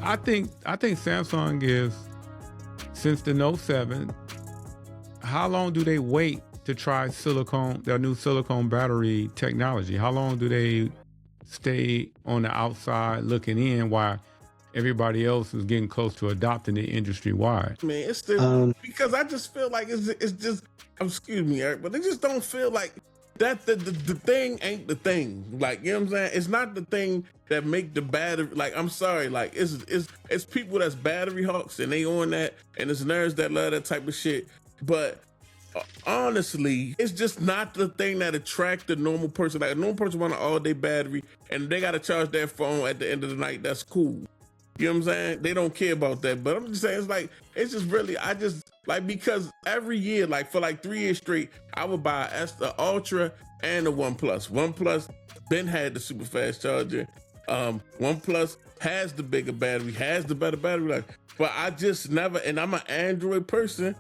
I think Samsung is, since the Note 7, how long do they wait to try their new silicone battery technology? How long do they stay on the outside looking in while everybody else is getting close to adopting it industry wide? Man, it's still because I just feel like it's just excuse me, Eric, but it just don't feel like that the thing ain't the thing. Like, you know what I'm saying? It's not the thing that make the battery. Like, I'm sorry, like it's people that's battery hawks and they on that, and it's nerds that love that type of shit. But honestly, it's just not the thing that attract the normal person. Like, a normal person want an all-day battery, and they got to charge their phone at the end of the night. That's cool. You know what I'm saying? They don't care about that. But I'm just saying, it's just really, I just, like, because every year, like, for like 3 years straight, I would buy the Ultra and the OnePlus. OnePlus then had the super fast charger. OnePlus has the bigger battery, has the better battery life. But I just never, and I'm an Android person,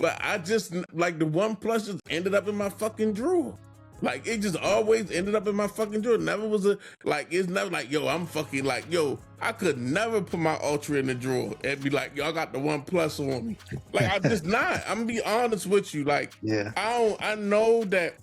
but I just, like, the OnePlus just ended up in my fucking drawer. Like, it just always ended up in my fucking drawer. Never was it's never like, yo, I'm fucking like, yo, I could never put my Ultra in the drawer and be like, yo, I got the OnePlus on me. Like, I'm just not. I'm gonna be honest with you. Like, yeah, I know that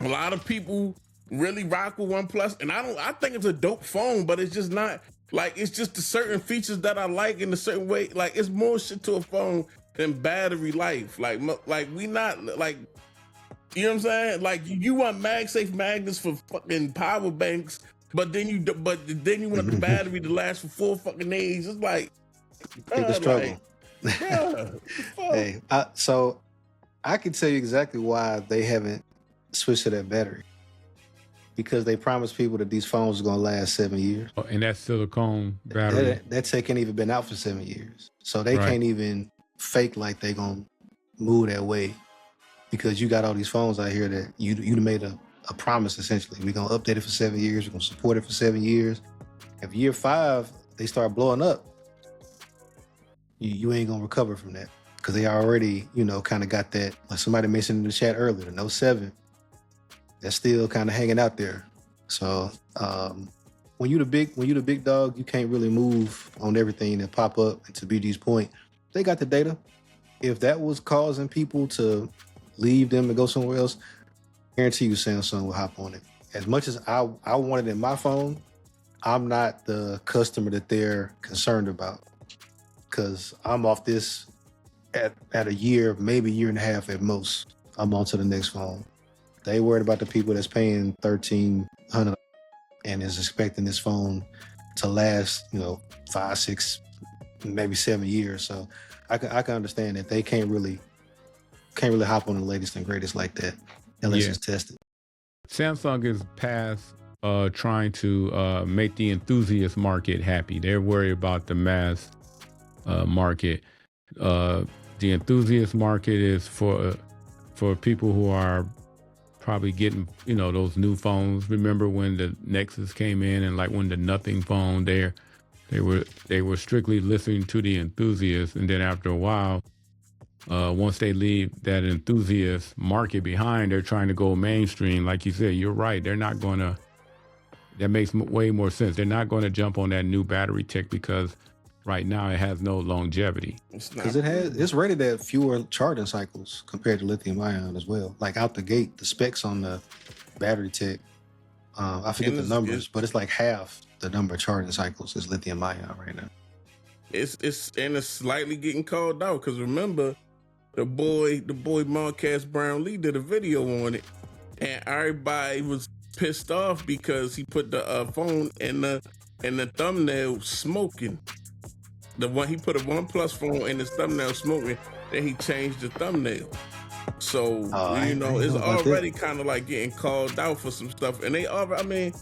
a lot of people really rock with OnePlus, and I think it's a dope phone, but it's just not, like, it's just the certain features that I like in a certain way. Like, it's more shit to a phone than battery life. Like we not, like, you know what I'm saying? Like, you want MagSafe magnets for fucking power banks, but then you want the battery to last for 4 fucking days. It's like, the struggle. Like, yeah, hey, so I can tell you exactly why they haven't switched to that battery. Because they promised people that these phones are gonna last 7 years. And that silicone battery. That tech ain't even been out for 7 years. So they can't even fake like they gonna move that way. Because you got all these phones out here that you made a promise, essentially. We're going to update it for 7 years. We're going to support it for 7 years. If year 5, they start blowing up, you ain't going to recover from that. Because they already, kind of got that, like somebody mentioned in the chat earlier, the Note 7, that's still kind of hanging out there. So when you the big dog, you can't really move on everything that pop up. And to BG's point, they got the data. If that was causing people to leave them and go somewhere else, guarantee you Samsung will hop on it. As much as I want it in my phone, I'm not the customer that they're concerned about, because I'm off this at a year, maybe a year and a half at most. I'm on to the next phone. They worried about the people that's paying $1,300 and is expecting this phone to last, 5, 6, maybe 7 years. So I can understand that they can't really hop on the latest and greatest like that unless it's tested. Samsung is past trying to make the enthusiast market happy. They're worried about the mass market. The enthusiast market is for people who are probably getting, those new phones. Remember when the Nexus came in, and like when the Nothing phone, they were strictly listening to the enthusiasts, and then after a while, once they leave that enthusiast market behind, they're trying to go mainstream. Like you said, you're right. They're not going to, that makes way more sense. They're not going to jump on that new battery tech because right now it has no longevity. Because it's rated at fewer charging cycles compared to lithium ion as well. Like out the gate, the specs on the battery tech, I forget the numbers, but it's like half the number of charging cycles is lithium ion right now. It's slightly getting called out, because remember, the boy Marquez Brownlee did a video on it, and everybody was pissed off because he put the phone in the thumbnail smoking. He put a OnePlus phone in his thumbnail smoking, then he changed the thumbnail. So it's already kind of like getting called out for some stuff, and they already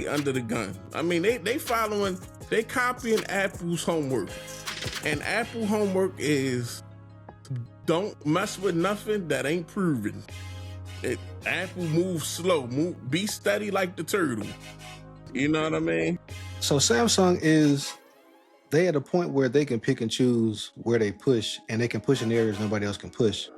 under the gun. I mean, they copying Apple's homework, and Apple homework is, don't mess with nothing that ain't proven. Apple moves slow. Be steady like the turtle. You know what I mean? So Samsung they at a point where they can pick and choose where they push, and they can push in areas nobody else can push.